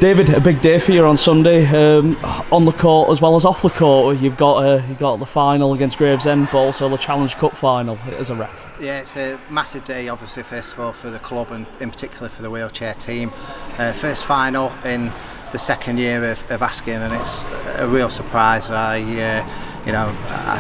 David, a big day for you on Sunday, on the court as well as off the court. You've got the final against Gravesend, but also the Challenge Cup final as a ref. Yeah, it's a massive day, obviously, first of all for the club and in particular for the wheelchair team. First final in the second year of asking, and it's a real surprise. I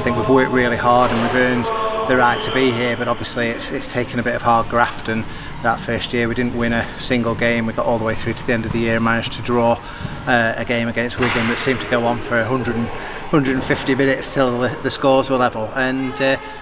think we've worked really hard and we've earned the right to be here, but obviously it's taken a bit of hard graft, and that first year we didn't win a single game. We got all the way through to the end of the year and managed to draw a game against Wigan that seemed to go on for 150 minutes till the scores were level, and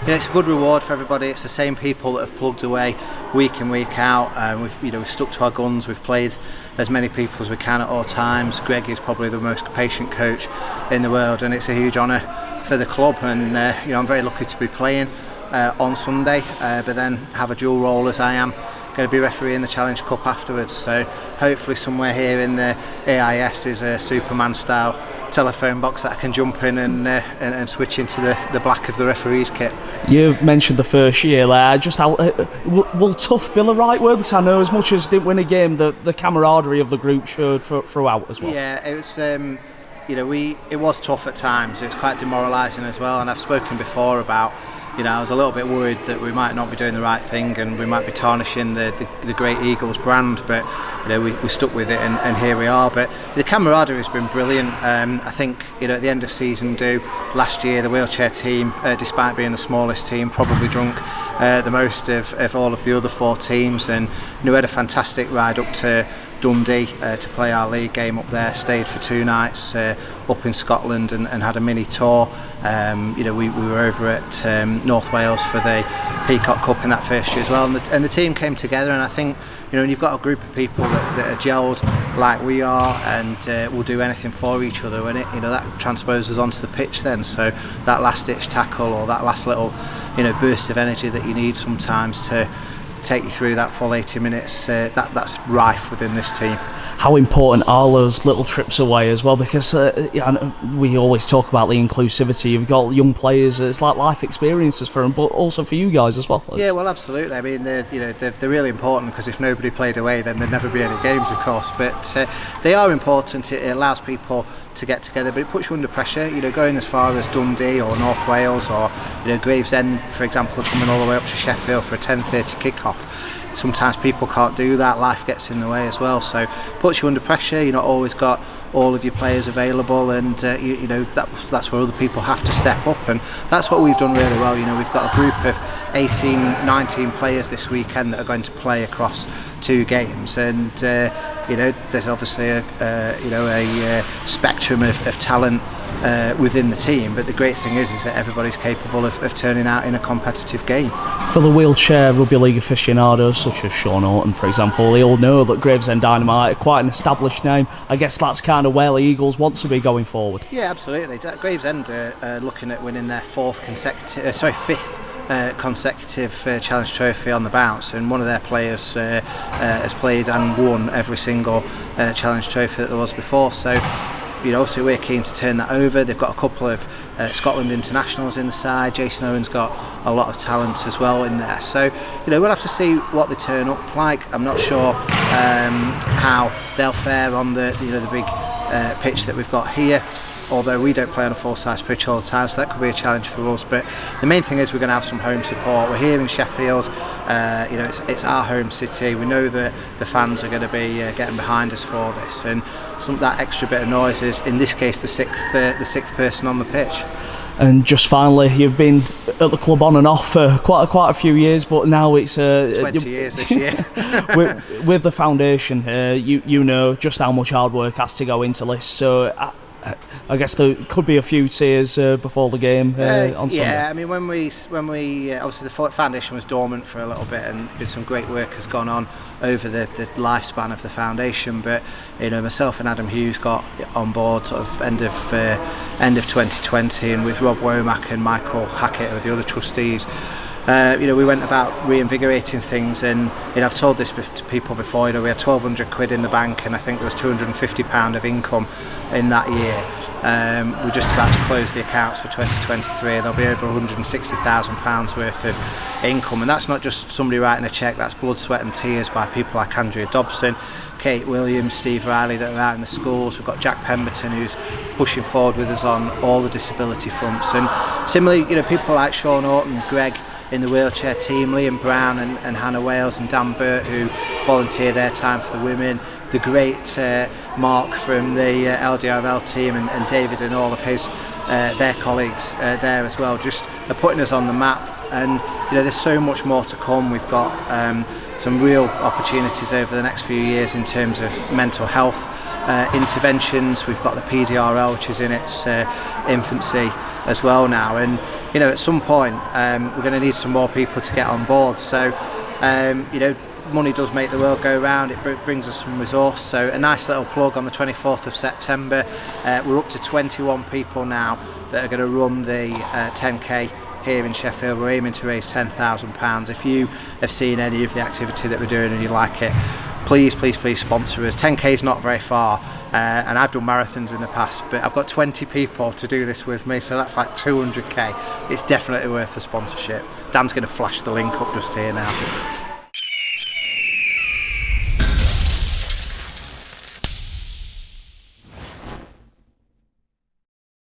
it's a good reward for everybody. It's the same people that have plugged away week in, week out, and we've stuck to our guns. We've played as many people as we can at all times. Greg is probably the most patient coach in the world, and it's a huge honour for the club, and I'm very lucky to be playing on Sunday, but then have a dual role as I am going to be refereeing the Challenge Cup afterwards. So hopefully somewhere here in the AIS is a Superman style telephone box that I can jump in and switch into the black of the referee's kit. You mentioned the first year there. Just how will tough be the right word? Because I know as much as didn't win a game, the camaraderie of the group showed throughout as well. Yeah, it was. It was tough at times. It was quite demoralising as well. And I've spoken before about, I was a little bit worried that we might not be doing the right thing and we might be tarnishing the great Eagles brand, but we stuck with it, and here we are. But the camaraderie has been brilliant. I think at the end of season last year, the wheelchair team, despite being the smallest team, probably drunk the most of all of the other four teams, and we had a fantastic ride up to Dundee to play our league game up there. Stayed for 2 nights up in Scotland and had a mini tour. We were over at North Wales for the Peacock Cup in that first year as well, and the team came together. And I think when you've got a group of people that are gelled like we are and will do anything for each other, and that transposes onto the pitch then. So that last ditch tackle or that last little burst of energy that you need sometimes to take you through that full 80 minutes, that's rife within this team. How important are those little trips away as well? Because we always talk about the inclusivity. You've got young players; it's like life experiences for them, but also for you guys as well. Yeah, well, absolutely. I mean, they're really important, because if nobody played away, then there'd never be any games, of course. But they are important. It allows people to get together, but it puts you under pressure. Going as far as Dundee or North Wales or Gravesend, for example, coming all the way up to Sheffield for a 10:30 kick-off. Sometimes people can't do that. Life gets in the way as well, so it puts you under pressure. You're not always got all of your players available, and that's where other people have to step up, and that's what we've done really well. We've got a group of 18-19 players this weekend that are going to play across 2 games, and there's obviously a spectrum of talent within the team, but the great thing is that everybody's capable of turning out in a competitive game. For the wheelchair rugby league aficionados such as Sean Orton, for example, they all know that Gravesend Dynamite are quite an established name. I guess that's kind of where the Eagles want to be going forward. Yeah, absolutely. Gravesend are looking at winning their 5th consecutive Challenge Trophy on the bounce, and one of their players has played and won every single Challenge Trophy that there was before. So obviously we're keen to turn that over. They've got a couple of Scotland internationals in the side. Jason Owen's got a lot of talent as well in there. So we'll have to see what they turn up like. I'm not sure how they'll fare on the big pitch that we've got here, although we don't play on a full-size pitch all the time, so that could be a challenge for us. But the main thing is we're going to have some home support. We're here in Sheffield. It's our home city. We know that the fans are going to be getting behind us for this, and that extra bit of noise is, in this case, the sixth person on the pitch. And just finally, you've been at the club on and off for quite a few years, but now it's 20 years this year. with the foundation, you know just how much hard work has to go into this. So I guess there could be a few tears before the game on Sunday. Yeah, I mean, when we obviously the foundation was dormant for a little bit, and some great work has gone on over the lifespan of the foundation. But myself and Adam Hughes got on board sort of end of 2020, and with Rob Womack and Michael Hackett, who are the other trustees, we went about reinvigorating things, and I've told this to people before. We had 1,200 quid in the bank, and I think there was £250 of income in that year. We're just about to close the accounts for 2023. There'll be over £160,000 worth of income, and that's not just somebody writing a cheque. That's blood, sweat and tears by people like Andrea Dobson, Kate Williams, Steve Riley, that are out in the schools. We've got Jack Pemberton, who's pushing forward with us on all the disability fronts, and similarly, people like Sean Orton, Greg in the wheelchair team, Liam Brown and Hannah Wales and Dan Burt, who volunteer their time for the women, the great Mark from the LDRL team, and David and all of his their colleagues there as well, just are putting us on the map. And there's so much more to come. We've got some real opportunities over the next few years in terms of mental health interventions. We've got the PDRL, which is in its infancy as well now, and at some point we're going to need some more people to get on board. So money does make the world go round. It brings us some resource. So a nice little plug: on the 24th of September, we're up to 21 people now that are going to run the 10k here in Sheffield. We're aiming to raise £10,000. If you have seen any of the activity that we're doing and you like it, please sponsor us. 10k is not very far, and I've done marathons in the past, but I've got 20 people to do this with me, so that's like 200k. It's definitely worth the sponsorship. Dan's going to flash the link up just here now.